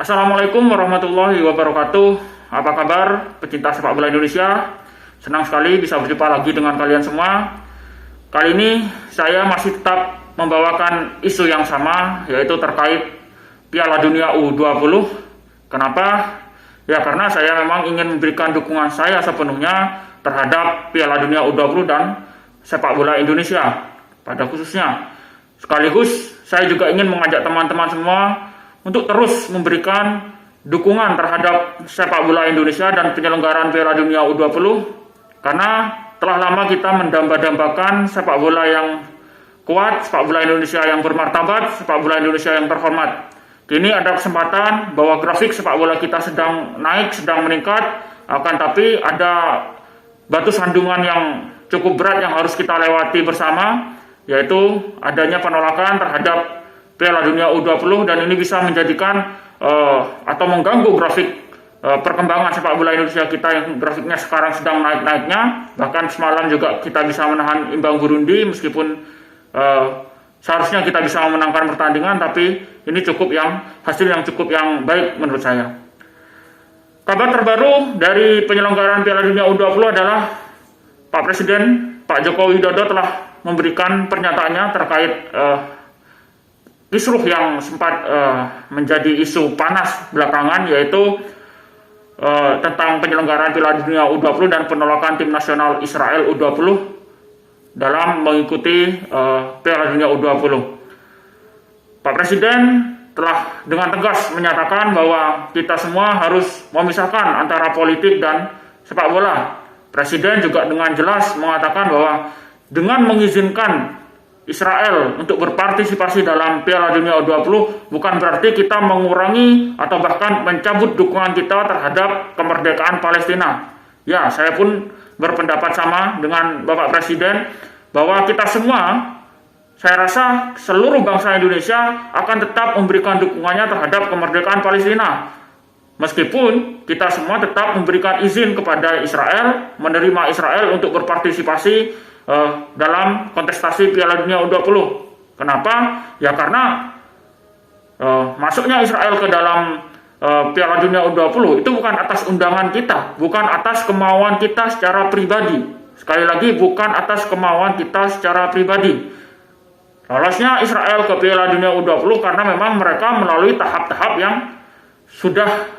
Assalamualaikum warahmatullahi wabarakatuh. Apa kabar pecinta sepak bola Indonesia? Senang sekali bisa berjumpa lagi dengan kalian semua. Kali ini saya masih tetap membawakan isu yang sama, yaitu terkait Piala Dunia U20. Kenapa? Ya karena saya memang ingin memberikan dukungan saya sepenuhnya terhadap Piala Dunia U20 dan sepak bola Indonesia pada khususnya. Sekaligus saya juga ingin mengajak teman-teman semua untuk terus memberikan dukungan terhadap sepak bola Indonesia dan penyelenggaraan Piala Dunia U20, karena telah lama kita mendamba-dambakan sepak bola yang kuat, sepak bola Indonesia yang bermartabat, sepak bola Indonesia yang terhormat. Kini ada kesempatan bahwa grafik sepak bola kita sedang naik, sedang meningkat, akan tapi ada batu sandungan yang cukup berat yang harus kita lewati bersama, yaitu adanya penolakan terhadap Piala Dunia U20, dan ini bisa menjadikan atau mengganggu grafik perkembangan sepak bola Indonesia kita yang grafiknya sekarang sedang naik-naiknya. Bahkan semalam juga kita bisa menahan imbang Burundi, meskipun seharusnya kita bisa memenangkan pertandingan, tapi ini hasil yang cukup yang baik menurut saya. Kabar terbaru dari penyelenggaraan Piala Dunia U20 adalah Pak Presiden Pak Joko Widodo telah memberikan pernyataannya terkait kisruh yang sempat menjadi isu panas belakangan, yaitu tentang penyelenggaraan Piala Dunia U20 dan penolakan tim nasional Israel U20 dalam mengikuti Piala Dunia U20. Pak Presiden telah dengan tegas menyatakan bahwa kita semua harus memisahkan antara politik dan sepak bola. Presiden juga dengan jelas mengatakan bahwa dengan mengizinkan Israel untuk berpartisipasi dalam Piala Dunia U20 bukan berarti kita mengurangi atau bahkan mencabut dukungan kita terhadap kemerdekaan Palestina. Ya, saya pun berpendapat sama dengan Bapak Presiden bahwa kita semua, saya rasa seluruh bangsa Indonesia akan tetap memberikan dukungannya terhadap kemerdekaan Palestina. Meskipun kita semua tetap memberikan izin kepada Israel, menerima Israel untuk berpartisipasi dalam kontestasi Piala Dunia U20. Kenapa? Ya karena masuknya Israel ke dalam Piala Dunia U20 itu bukan atas undangan kita, bukan atas kemauan kita secara pribadi. Sekali lagi, bukan atas kemauan kita secara pribadi. Lolosnya Israel ke Piala Dunia U20 karena memang mereka melalui tahap-tahap yang sudah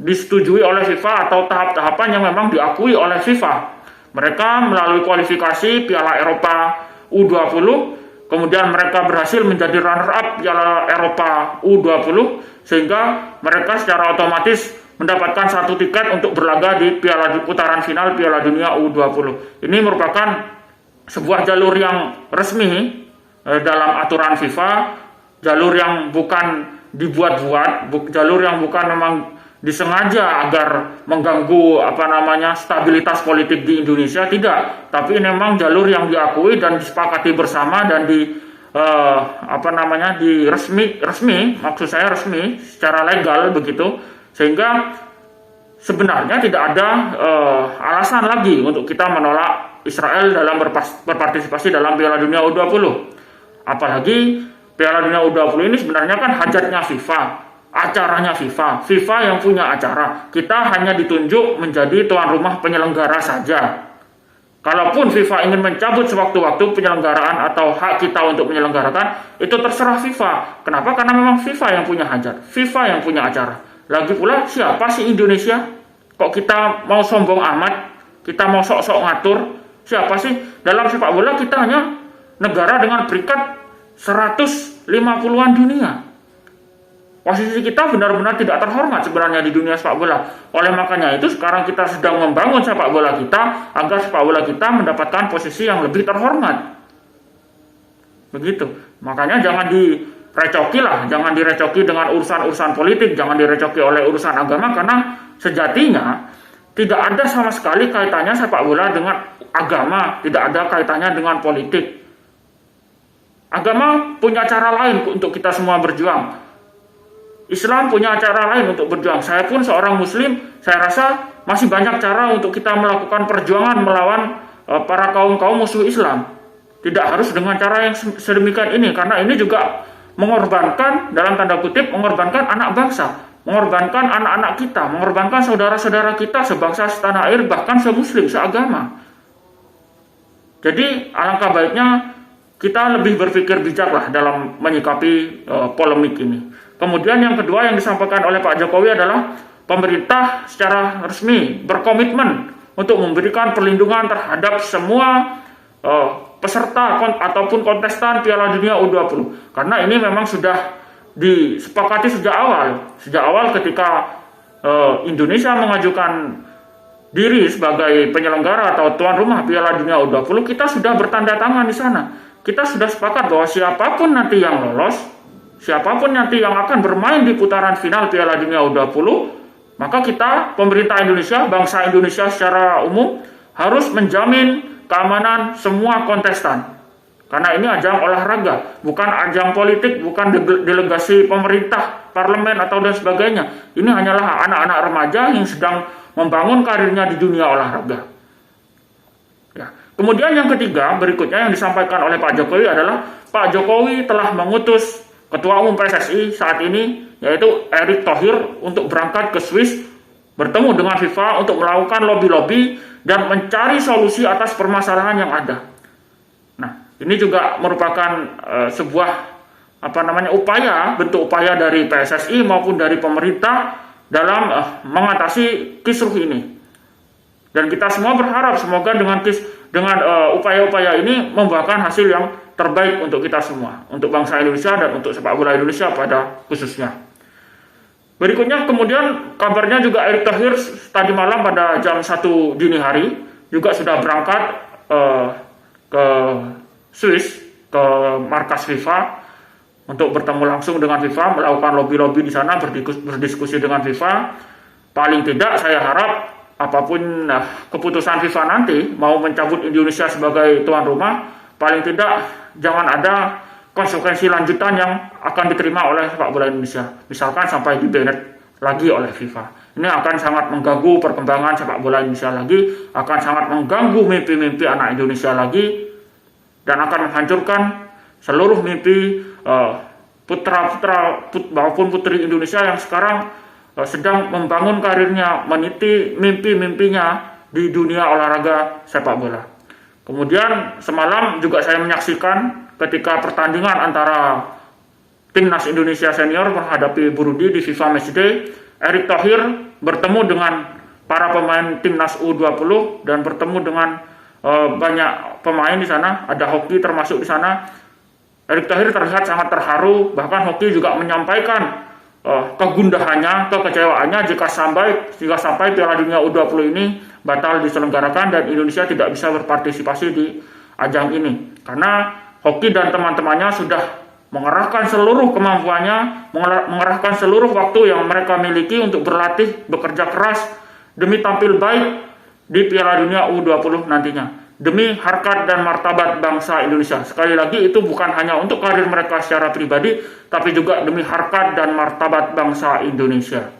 disetujui oleh FIFA atau tahap-tahapan yang memang diakui oleh FIFA. Mereka melalui kualifikasi Piala Eropa U20, kemudian mereka berhasil menjadi runner-up Piala Eropa U20, sehingga mereka secara otomatis mendapatkan satu tiket untuk berlaga di putaran final Piala Dunia U20. Ini merupakan sebuah jalur yang resmi dalam aturan FIFA, jalur yang bukan dibuat-buat, jalur yang bukan memang disengaja agar mengganggu stabilitas politik di Indonesia, tidak, tapi memang jalur yang diakui dan disepakati bersama dan resmi secara legal begitu, sehingga sebenarnya tidak ada alasan lagi untuk kita menolak Israel dalam berpartisipasi dalam Piala Dunia U20. Apalagi Piala Dunia U20 ini sebenarnya kan hajatnya FIFA, acaranya FIFA yang punya acara. Kita hanya ditunjuk menjadi tuan rumah penyelenggara saja. Kalaupun FIFA ingin mencabut sewaktu-waktu penyelenggaraan atau hak kita untuk menyelenggarakan, itu terserah FIFA. Kenapa? Karena memang FIFA yang punya hajat, FIFA yang punya acara. Lagi pula, siapa sih Indonesia? Kok kita mau sombong amat? Kita mau sok-sok ngatur? Siapa sih? Dalam sepak bola kita hanya negara dengan peringkat 150-an dunia. Posisi kita benar-benar tidak terhormat sebenarnya di dunia sepak bola. Oleh makanya itu sekarang kita sedang membangun sepak bola kita agar sepak bola kita mendapatkan posisi yang lebih terhormat. Begitu. Makanya jangan direcoki dengan urusan-urusan politik, jangan direcoki oleh urusan agama, karena sejatinya tidak ada sama sekali kaitannya sepak bola dengan agama, tidak ada kaitannya dengan politik. Agama punya cara lain untuk kita semua berjuang. Islam punya cara lain untuk berjuang. Saya pun seorang muslim, saya rasa masih banyak cara untuk kita melakukan perjuangan melawan para kaum-kaum musuh Islam. Tidak harus dengan cara yang sedemikian ini, karena ini juga mengorbankan, dalam tanda kutip, mengorbankan anak bangsa, mengorbankan anak-anak kita, mengorbankan saudara-saudara kita sebangsa, setanah air, bahkan semuslim, seagama. Jadi alangkah baiknya kita lebih berpikir bijaklah dalam menyikapi polemik ini. Kemudian yang kedua yang disampaikan oleh Pak Jokowi adalah pemerintah secara resmi berkomitmen untuk memberikan perlindungan terhadap semua peserta ataupun kontestan Piala Dunia U20. Karena ini memang sudah disepakati sejak awal ketika Indonesia mengajukan diri sebagai penyelenggara atau tuan rumah Piala Dunia U20, kita sudah bertanda tangan di sana. Kita sudah sepakat bahwa siapapun nanti yang lolos, siapapun nanti yang akan bermain di putaran final Piala Dunia U20, maka kita, pemerintah Indonesia, bangsa Indonesia secara umum, harus menjamin keamanan semua kontestan. Karena ini ajang olahraga, bukan ajang politik, bukan delegasi pemerintah, parlemen, atau dan sebagainya. Ini hanyalah anak-anak remaja yang sedang membangun karirnya di dunia olahraga. Ya. Kemudian yang ketiga, berikutnya yang disampaikan oleh Pak Jokowi adalah Pak Jokowi telah mengutus Ketua Umum PSSI saat ini, yaitu Erick Thohir, untuk berangkat ke Swiss, bertemu dengan FIFA untuk melakukan lobby-lobby dan mencari solusi atas permasalahan yang ada. Nah, ini juga merupakan sebuah bentuk upaya dari PSSI maupun dari pemerintah dalam mengatasi kisruh ini. Dan kita semua berharap semoga dengan upaya-upaya ini membuahkan hasil yang terbaik untuk kita semua, untuk bangsa Indonesia dan untuk sepak bola Indonesia pada khususnya. Berikutnya kemudian kabarnya juga Erick Thohir tadi malam pada jam 1 dini hari juga sudah berangkat ke Swiss, ke markas FIFA, untuk bertemu langsung dengan FIFA, melakukan lobby-lobby di sana, berdiskusi dengan FIFA. Paling tidak saya harap apapun keputusan FIFA nanti mau mencabut Indonesia sebagai tuan rumah, paling tidak jangan ada konsekuensi lanjutan yang akan diterima oleh sepak bola Indonesia. Misalkan sampai di-banned lagi oleh FIFA. Ini akan sangat mengganggu perkembangan sepak bola Indonesia lagi, akan sangat mengganggu mimpi-mimpi anak Indonesia lagi, dan akan menghancurkan seluruh mimpi putra-putra maupun putri Indonesia yang sekarang sedang membangun karirnya, meniti mimpi-mimpinya di dunia olahraga sepak bola. Kemudian semalam juga saya menyaksikan ketika pertandingan antara timnas Indonesia senior menghadapi Burundi di FIFA Matchday, Erick Thohir bertemu dengan para pemain timnas U20 dan bertemu dengan banyak pemain di sana, ada hoki termasuk di sana. Erick Thohir terlihat sangat terharu, bahkan hoki juga menyampaikan kegundahannya, kekecewaannya jika sampai Piala Dunia U20 ini batal diselenggarakan dan Indonesia tidak bisa berpartisipasi di ajang ini. Karena hoki dan teman-temannya sudah mengerahkan seluruh kemampuannya, mengerahkan seluruh waktu yang mereka miliki untuk berlatih, bekerja keras demi tampil baik di Piala Dunia U20 nantinya, demi harkat dan martabat bangsa Indonesia. Sekali lagi, itu bukan hanya untuk karir mereka secara pribadi, tapi juga demi harkat dan martabat bangsa Indonesia.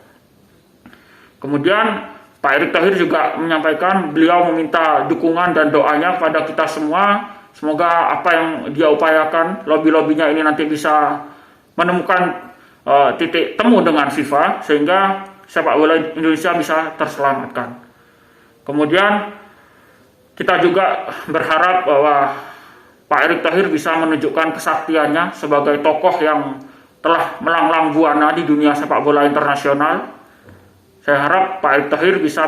Kemudian Pak Erick Thohir juga menyampaikan beliau meminta dukungan dan doanya kepada kita semua. Semoga apa yang dia upayakan, lobby-lobbynya ini nanti bisa menemukan titik temu dengan FIFA, sehingga sepak bola Indonesia bisa terselamatkan. Kemudian kita juga berharap bahwa Pak Erick Thohir bisa menunjukkan kesaktiannya sebagai tokoh yang telah melanglang buana di dunia sepak bola internasional. Saya harap Pak Erick Thohir bisa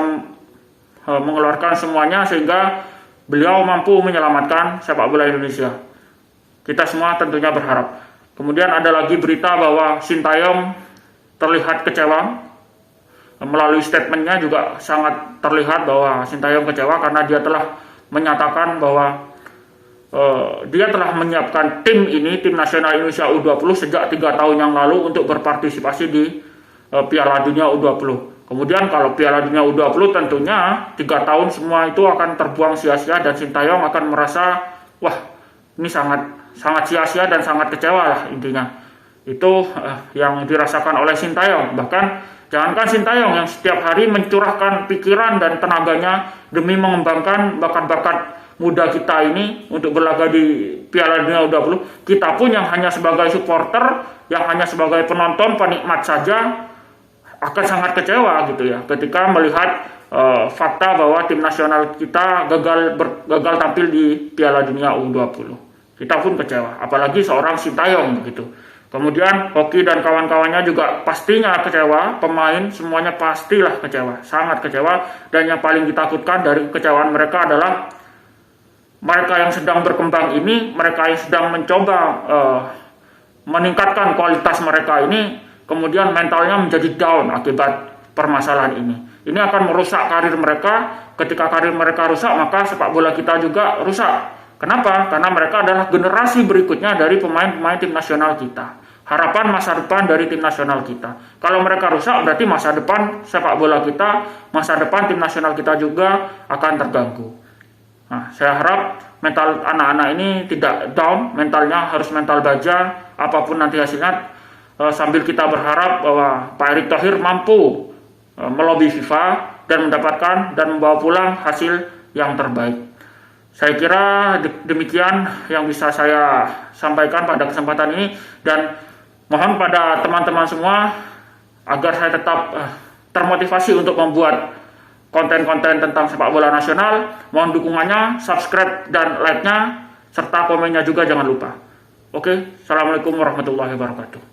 mengeluarkan semuanya sehingga beliau mampu menyelamatkan sepak bola Indonesia. Kita semua tentunya berharap. Kemudian ada lagi berita bahwa Sintayong terlihat kecewa. Melalui statementnya juga sangat terlihat bahwa Sintayong kecewa karena dia telah menyatakan bahwa dia telah menyiapkan tim nasional Indonesia U20 sejak 3 tahun yang lalu untuk berpartisipasi di Piala Dunia U20. Kemudian kalau Piala Dunia U20 tentunya 3 tahun semua itu akan terbuang sia-sia dan Sintayong akan merasa wah ini sangat sia-sia dan sangat kecewa lah intinya. Itu yang dirasakan oleh Sintayong. Bahkan jangankan Sintayong yang setiap hari mencurahkan pikiran dan tenaganya demi mengembangkan bakat-bakat muda kita ini untuk berlaga di Piala Dunia U20, kita pun yang hanya sebagai supporter, yang hanya sebagai penonton, penikmat saja, akan sangat kecewa gitu ya ketika melihat fakta bahwa tim nasional kita gagal tampil di Piala Dunia U20. Kita pun kecewa, apalagi seorang Sintayong begitu. Kemudian Hoki dan kawan-kawannya juga pastinya kecewa, pemain semuanya pastilah kecewa, sangat kecewa. Dan yang paling ditakutkan dari kekecewaan mereka adalah mereka yang sedang berkembang ini, mereka yang sedang mencoba meningkatkan kualitas mereka ini, kemudian mentalnya menjadi down akibat permasalahan ini. Ini akan merusak karir mereka. Ketika karir mereka rusak, maka sepak bola kita juga rusak. Kenapa? Karena mereka adalah generasi berikutnya dari pemain-pemain tim nasional kita. Harapan masa depan dari tim nasional kita. Kalau mereka rusak, berarti masa depan sepak bola kita, masa depan tim nasional kita juga akan terganggu. Nah, saya harap mental anak-anak ini tidak down, mentalnya harus mental baja, apapun nanti hasilnya, sambil kita berharap bahwa Pak Erick Thohir mampu melobi FIFA dan mendapatkan dan membawa pulang hasil yang terbaik. Saya kira demikian yang bisa saya sampaikan pada kesempatan ini, dan mohon pada teman-teman semua agar saya tetap termotivasi untuk membuat konten-konten tentang sepak bola nasional. Mohon dukungannya, subscribe dan like-nya, serta komennya juga jangan lupa. Oke, Assalamualaikum warahmatullahi wabarakatuh.